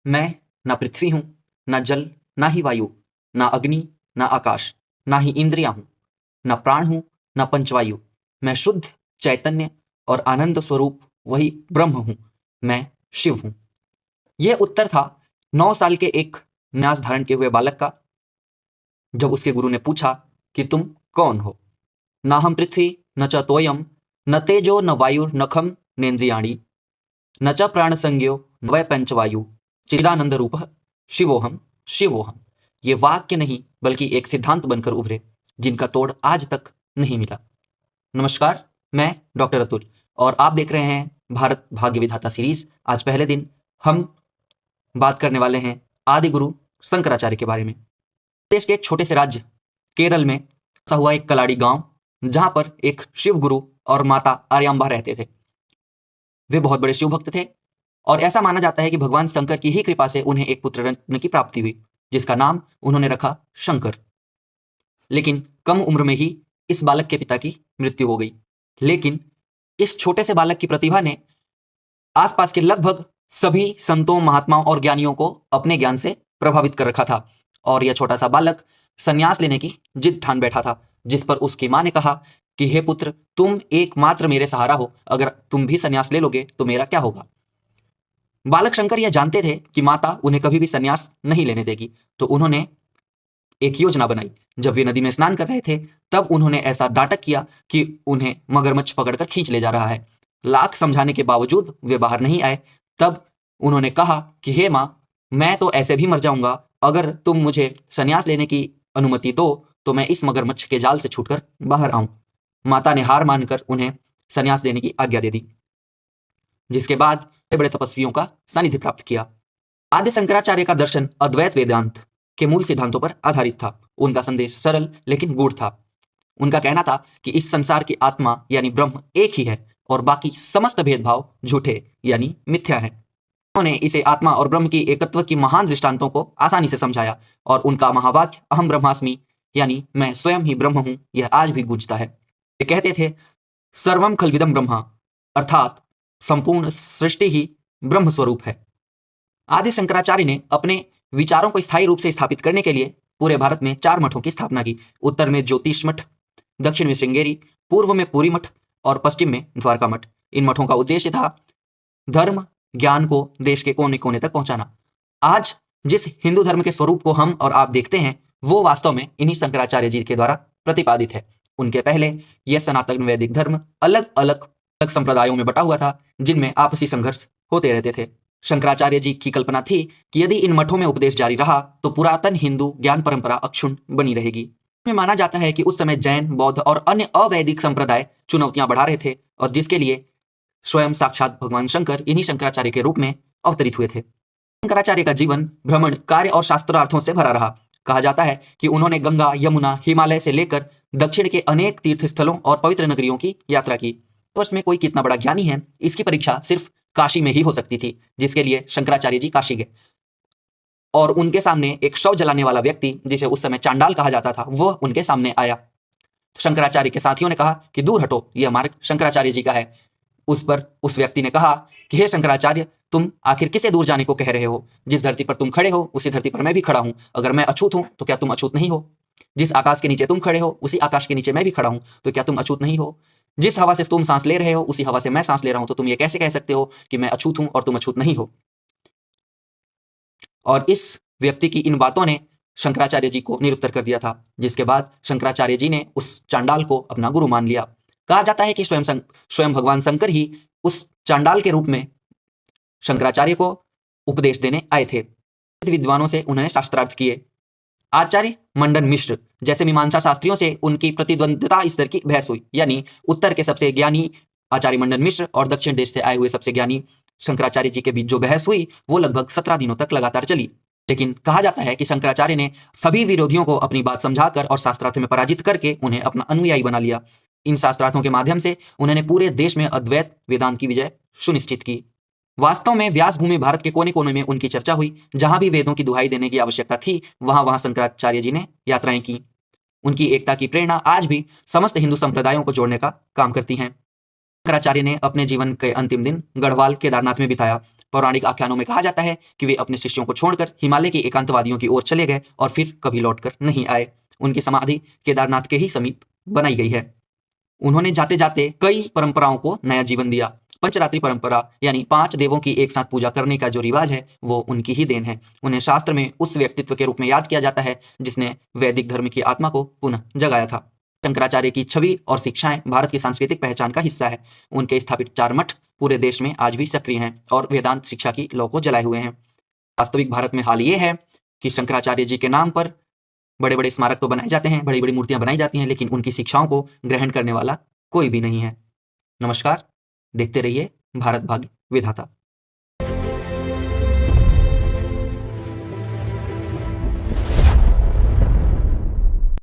मैं ना पृथ्वी हूं, ना जल, ना ही वायु, ना अग्नि, ना आकाश, ना ही इंद्रियां हूं, ना प्राण हूं, ना पंचवायु। मैं शुद्ध चैतन्य और आनंद स्वरूप वही ब्रह्म हूं। मैं शिव हूं। यह उत्तर था 9 साल के एक न्यास धारण किए हुए बालक का, जब उसके गुरु ने पूछा कि तुम कौन हो। ना हम पृथ्वी, न च तोयम, न तेजो, न वायुर, न खम नेन्द्रियाणि, न च प्राण संज्ञो, न वै पंचवायु, चिदानंद रूप शिवोहम शिवोहम। ये वाक्य नहीं बल्कि एक सिद्धांत बनकर उभरे, जिनका तोड़ आज तक नहीं मिला। नमस्कार, मैं डॉक्टर अतुल और आप देख रहे हैं भारत भाग्य विधाता सीरीज। आज पहले दिन हम बात करने वाले हैं आदि गुरु शंकराचार्य के बारे में। देश के एक छोटे से राज्य केरल में बसा हुआ एक कलाड़ी गांव, जहां पर एक शिव गुरु और माता आर्यांबा रहते थे। वे बहुत बड़े शिव भक्त थे और ऐसा माना जाता है कि भगवान शंकर की ही कृपा से उन्हें एक पुत्र रत्न की प्राप्ति हुई, जिसका नाम उन्होंने रखा शंकर। लेकिन कम उम्र में ही इस बालक के पिता की मृत्यु हो गई। लेकिन इस छोटे से बालक की प्रतिभा ने आसपास के लगभग सभी संतों, महात्माओं और ज्ञानियों को अपने ज्ञान से प्रभावित कर रखा था और यह छोटा सा बालक संन्यास लेने की जिद ठान बैठा था, जिस पर उसकी मां ने कहा कि हे पुत्र, तुम एकमात्र मेरे सहारा हो, अगर तुम भी संन्यास ले लोगे तो मेरा क्या होगा। बालक शंकर यह जानते थे कि माता उन्हें कभी भी संन्यास नहीं लेने देगी, तो उन्होंने एक योजना बनाई। जब वे नदी में स्नान कर रहे थे, तब उन्होंने ऐसा नाटक किया कि उन्हें मगरमच्छ पकड़कर खींच ले जा रहा है। लाख समझाने के बावजूद वे बाहर नहीं आए। तब उन्होंने कहा कि हे माँ, मैं तो ऐसे भी मर जाऊंगा, अगर तुम मुझे संन्यास लेने की अनुमति दो तो मैं इस मगरमच्छ के जाल से छूटकर बाहर आऊं। माता ने हार मानकर उन्हें संन्यास लेने की आज्ञा दे दी, जिसके बाद बड़े बड़े तपस्वियों का सानिध्य प्राप्त किया। आदि शंकराचार्य का दर्शन अद्वैत वेदांत के मूल सिद्धांतों पर आधारित था। उनका संदेश सरल लेकिन गूढ़ था। उनका कहना था कि इस संसार की आत्मा यानी ब्रह्म एक ही है और बाकी समस्त भेदभाव झूठे यानी मिथ्या है। उन्होंने इसे आत्मा और ब्रह्म की एकत्व की महान दृष्टांतों को आसानी से समझाया और उनका महावाक्य अहम ब्रह्मास्मि यानी मैं स्वयं ही ब्रह्म हूं, यह आज भी गूंजता है। वे कहते थे सर्वम खलविदम ब्रह्मा, अर्थात संपूर्ण सृष्टि ही ब्रह्म स्वरूप है। आदि शंकराचार्य ने अपने विचारों को स्थायी रूप से स्थापित करने के लिए पूरे भारत में 4 मठों की स्थापना की। उत्तर में ज्योतिष मठ, दक्षिण में श्रृंगेरी, पूर्व में पुरी मठ और पश्चिम में द्वारका मठ। इन मठों का उद्देश्य था धर्म ज्ञान को देश के कोने कोने तक पहुंचाना। आज जिस हिंदू धर्म के स्वरूप को हम और आप देखते हैं, वो वास्तव में इन्हीं शंकराचार्य जी के द्वारा प्रतिपादित है। उनके पहले यह सनातन वैदिक धर्म अलग अलग संप्रदायों में बटा हुआ था, जिनमें आपसी संघर्ष होते रहते थे। शंकराचार्य जी की कल्पना थी कि यदि इन मठों में उपदेश जारी रहा तो पुरातन हिंदू ज्ञान परंपरा अक्षुण्ण बनी रहेगी। में माना जाता है कि उस समय जैन, बौद्ध और अन्य अवैदिक संप्रदाय चुनौतियां बढ़ा रहे थे और जिसके लिए स्वयं साक्षात भगवान शंकर इन्हीं शंकराचार्य के रूप में अवतरित हुए थे। शंकराचार्य का जीवन भ्रमण, कार्य और शास्त्रार्थों से भरा रहा। कहा जाता है कि उन्होंने गंगा, यमुना, हिमालय से लेकर दक्षिण के अनेक तीर्थ स्थलों और पवित्र नगरियों की यात्रा की। वर्ष में कोई कितना बड़ा ज्ञानी है, इसकी परीक्षा सिर्फ काशी में ही हो सकती थी, जिसके लिए शंकराचार्य जी काशी गए और उनके सामने एक शव जलाने वाला व्यक्ति, जिसे उस समय चांडाल कहा जाता था, वह उनके सामने आया। तो शंकराचार्य के साथियों ने कहा कि दूर हटो, यह मार्ग शंकराचार्य जी का है। उस पर उस व्यक्ति ने कहा कि हे शंकराचार्य, तुम आखिर किसे दूर जाने को कह रहे हो? जिस धरती पर तुम खड़े हो उसी धरती पर मैं भी खड़ा हूं। अगर मैं अछूत हूं तो क्या तुम अछूत नहीं हो? जिस आकाश के नीचे तुम खड़े हो उसी आकाश के नीचे मैं भी खड़ा हूं, तो क्या तुम अछूत नहीं हो? जिस हवा से तुम सांस ले रहे हो उसी हवा से मैं सांस ले रहा हूं, तो तुम ये कैसे कह सकते हो कि मैं अछूत हूं और तुम अछूत नहीं हो? और इस व्यक्ति की इन बातों ने शंकराचार्य जी को निरुत्तर कर दिया था, जिसके बाद शंकराचार्य जी ने उस चांडाल को अपना गुरु मान लिया। कहा जाता है कि स्वयं भगवान शंकर ही उस चांडाल के रूप में शंकराचार्य को उपदेश देने आए थे। विद्वानों से उन्होंने शास्त्रार्थ किए। आचार्य मंडन मिश्र जैसे मीमांसा शास्त्रियों से उनकी प्रतिद्वंद्विता स्तर की बहस हुई, यानी उत्तर के सबसे ज्ञानी आचार्य मंडन मिश्र और दक्षिण देश से आए हुए सबसे ज्ञानी शंकराचार्य जी के बीच जो बहस हुई वो लगभग 17 दिनों तक लगातार चली। लेकिन कहा जाता है कि शंकराचार्य ने सभी विरोधियों को अपनी बात समझाकर और शास्त्रार्थ में पराजित करके उन्हें अपना अनुयायी बना लिया। इन शास्त्रार्थों के माध्यम से उन्होंने पूरे देश में अद्वैत वेदांत की विजय सुनिश्चित की। वास्तव में व्यास भूमि भारत के कोने कोने में उनकी चर्चा हुई। जहां भी वेदों की दुहाई देने की आवश्यकता थी वहां वहां शंकराचार्य जी ने यात्राएं की। उनकी एकता की प्रेरणा आज भी समस्त हिंदू संप्रदायों को जोड़ने का काम करती हैं। शंकराचार्य ने अपने जीवन के अंतिम दिन गढ़वाल केदारनाथ में बिताया। पौराणिक आख्यानों में कहा जाता है कि वे अपने शिष्यों को छोड़कर हिमालय के एकांतवादियों की ओर चले गए और फिर कभी लौटकर नहीं आए। उनकी समाधि केदारनाथ के ही समीप बनाई गई है। उन्होंने जाते जाते कई परंपराओं को नया जीवन दिया। पंचरात्रि परंपरा यानी 5 देवों की एक साथ पूजा करने का जो रिवाज है वो उनकी ही देन है। उन्हें शास्त्र में उस व्यक्तित्व के रूप में याद किया जाता है जिसने वैदिक धर्म की आत्मा को पुनः जगाया था। शंकराचार्य की छवि और शिक्षाएं भारत की सांस्कृतिक पहचान का हिस्सा है। उनके स्थापित 4 मठ पूरे देश में आज भी सक्रिय हैं और वेदांत शिक्षा की लौ को जलाए हुए हैं। वास्तविक भारत में हाल ये है कि शंकराचार्य जी के नाम पर बड़े बड़े स्मारक तो बनाए जाते हैं, बड़ी बड़ी मूर्तियां बनाई जाती हैं, लेकिन उनकी शिक्षाओं को ग्रहण करने वाला कोई भी नहीं है। नमस्कार, देखते रहिए भारत भाग्य विधाता।